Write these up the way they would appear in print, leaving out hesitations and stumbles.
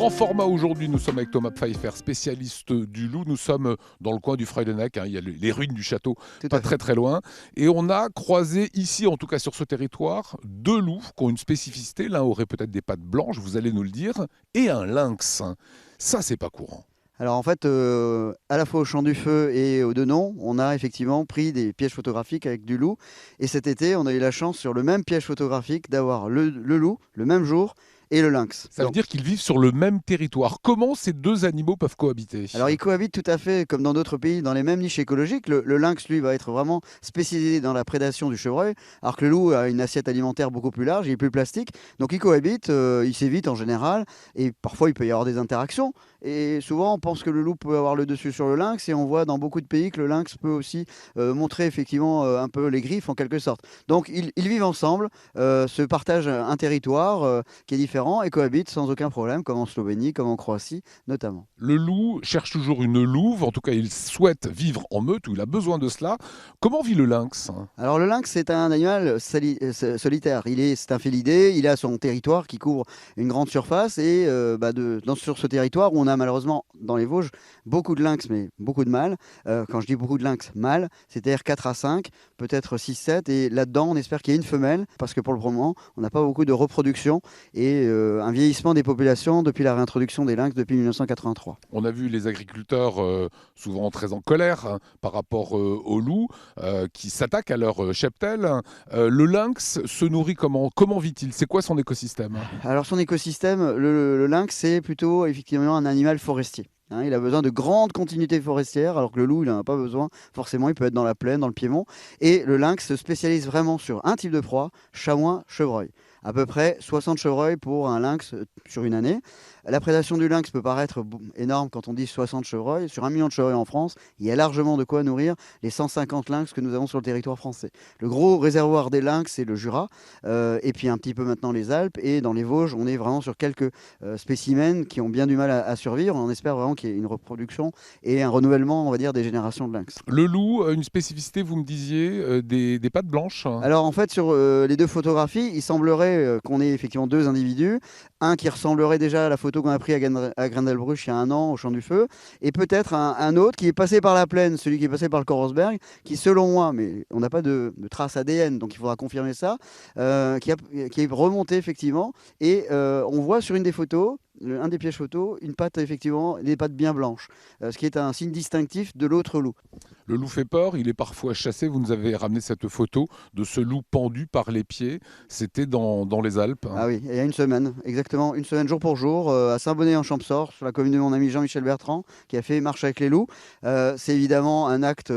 Grand format aujourd'hui, nous sommes avec Thomas Pfeiffer, spécialiste du loup. Nous sommes dans le coin du Freudenec, il y a les ruines du château, Tout pas à fait. très très loin. Et on a croisé ici, en tout cas sur ce territoire, deux loups qui ont une spécificité. L'un aurait peut-être des pattes blanches, vous allez nous le dire, et un lynx. Ça, c'est pas courant. Alors en fait, à la fois au Champ du Feu et au Denon, on a effectivement pris des pièges photographiques avec du loup. Et cet été, on a eu la chance sur le même piège photographique d'avoir le loup le même jour et le lynx. Ça veut dire qu'ils vivent sur le même territoire. Comment ces deux animaux peuvent cohabiter? Alors, ils cohabitent tout à fait, comme dans d'autres pays, dans les mêmes niches écologiques. Le lynx, lui, va être vraiment spécialisé dans la prédation du chevreuil, alors que le loup a une assiette alimentaire beaucoup plus large, il est plus plastique. Donc, ils cohabitent, ils s'évitent en général, et parfois, il peut y avoir des interactions. Et souvent, on pense que le loup peut avoir le dessus sur le lynx, et on voit dans beaucoup de pays que le lynx peut aussi montrer effectivement un peu les griffes, en quelque sorte. Donc, ils vivent ensemble, se partagent un territoire qui est différent, et cohabitent sans aucun problème, comme en Slovénie, comme en Croatie, notamment. Le loup cherche toujours une louve, en tout cas il souhaite vivre en meute, ou il a besoin de cela. Comment vit le lynx? Alors le lynx, c'est un animal solitaire. C'est un félidé, il a son territoire qui couvre une grande surface et sur ce territoire où on a malheureusement dans les Vosges beaucoup de lynx, mais beaucoup de mâles. Quand je dis beaucoup de lynx mâles, c'est-à-dire 4 à 5, peut-être 6, 7. Et là-dedans, on espère qu'il y ait une femelle parce que pour le moment, on n'a pas beaucoup de reproduction et un vieillissement des populations depuis la réintroduction des lynx depuis 1983. On a vu les agriculteurs souvent très en colère par rapport aux loups qui s'attaquent à leur cheptel. Le lynx se nourrit comment? Comment vit-il? C'est quoi son écosystème? Alors son écosystème, le lynx, c'est plutôt effectivement un animal forestier. Hein, il a besoin de grandes continuités forestières, alors que le loup, il n'en a pas besoin. Forcément, il peut être dans la plaine, dans le piémont. Et le lynx se spécialise vraiment sur un type de proie, chamois, chevreuil. À peu près 60 chevreuils pour un lynx sur une année. La prédation du lynx peut paraître énorme quand on dit 60 chevreuils. Sur 1 million de chevreuils en France, il y a largement de quoi nourrir les 150 lynx que nous avons sur le territoire français. Le gros réservoir des lynx, c'est le Jura, et puis un petit peu maintenant les Alpes. Et dans les Vosges, on est vraiment sur quelques spécimens qui ont bien du mal à survivre. On espère vraiment qu'il y ait une reproduction et un renouvellement, on va dire, des générations de lynx. Le loup a une spécificité, vous me disiez, des pattes blanches. Alors en fait, sur les deux photographies, il semblerait qu'on ait effectivement deux individus. Un qui ressemblerait déjà à la photo qu'on a prise à Grindelbruch il y a 1 an au Champ du Feu, et peut-être un autre qui est passé par la plaine, celui qui est passé par le Korosberg, qui selon moi, mais on n'a pas de traces ADN, donc il faudra confirmer ça, qui est remonté effectivement, et on voit sur une des photos, un des pièges photos, une patte effectivement, des pattes bien blanches, ce qui est un signe distinctif de l'autre loup. Le loup fait peur, il est parfois chassé. Vous nous avez ramené cette photo de ce loup pendu par les pieds. C'était dans les Alpes. Ah oui, il y a une semaine, exactement, une semaine jour pour jour, à Saint-Bonnet-en-Champsaur, sur la commune de mon ami Jean-Michel Bertrand, qui a fait Marche avec les loups. C'est évidemment un acte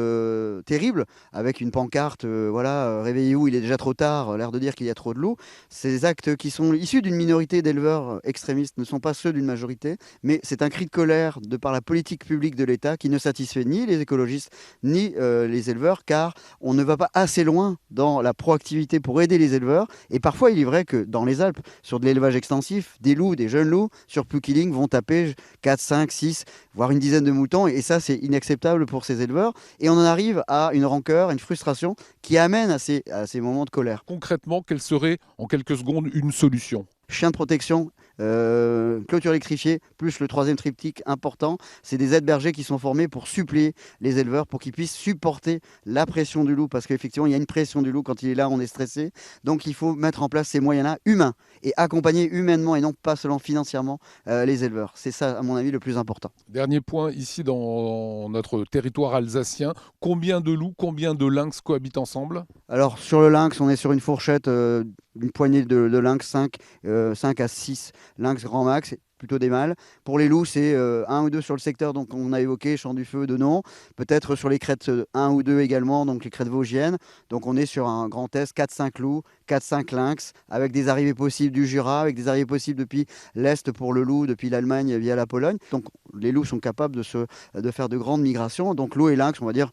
terrible, avec une pancarte, réveillez-vous, il est déjà trop tard, l'air de dire qu'il y a trop de loups. Ces actes qui sont issus d'une minorité d'éleveurs extrémistes ne sont pas ceux d'une majorité, mais c'est un cri de colère de par la politique publique de l'État qui ne satisfait ni les écologistes, ni les éleveurs, car on ne va pas assez loin dans la proactivité pour aider les éleveurs. Et parfois, il est vrai que dans les Alpes, sur de l'élevage extensif, des loups, des jeunes loups, sur Pukilling, vont taper 4, 5, 6, voire une dizaine de moutons. Et ça, c'est inacceptable pour ces éleveurs. Et on en arrive à une rancœur, une frustration qui amène à ces moments de colère. Concrètement, quelle serait en quelques secondes une solution? Chien de protection, clôture électrifiée, plus le troisième triptyque important, c'est des aides bergers qui sont formés pour suppléer les éleveurs, pour qu'ils puissent supporter la pression du loup, parce qu'effectivement, il y a une pression du loup quand il est là, on est stressé. Donc, il faut mettre en place ces moyens-là humains et accompagner humainement et non pas seulement financièrement les éleveurs. C'est ça, à mon avis, le plus important. Dernier point, ici dans notre territoire alsacien, combien de loups, combien de lynx cohabitent ensemble? Alors, sur le lynx, on est sur une fourchette, une poignée de lynx, 5 à 6 lynx grand max, plutôt des mâles. Pour les loups, c'est 1 ou 2 sur le secteur, donc on a évoqué Champ du Feu, Denon. Peut-être sur les crêtes, 1 ou 2 également, donc les crêtes vosgiennes. Donc on est sur un grand test, 4-5 loups, 4-5 lynx, avec des arrivées possibles du Jura, avec des arrivées possibles depuis l'Est pour le loup, depuis l'Allemagne via la Pologne. Donc les loups sont capables de faire de grandes migrations. Donc loup et lynx, on va dire,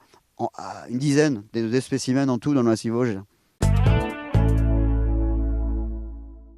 une dizaine des spécimens en tout dans le massif vosgien.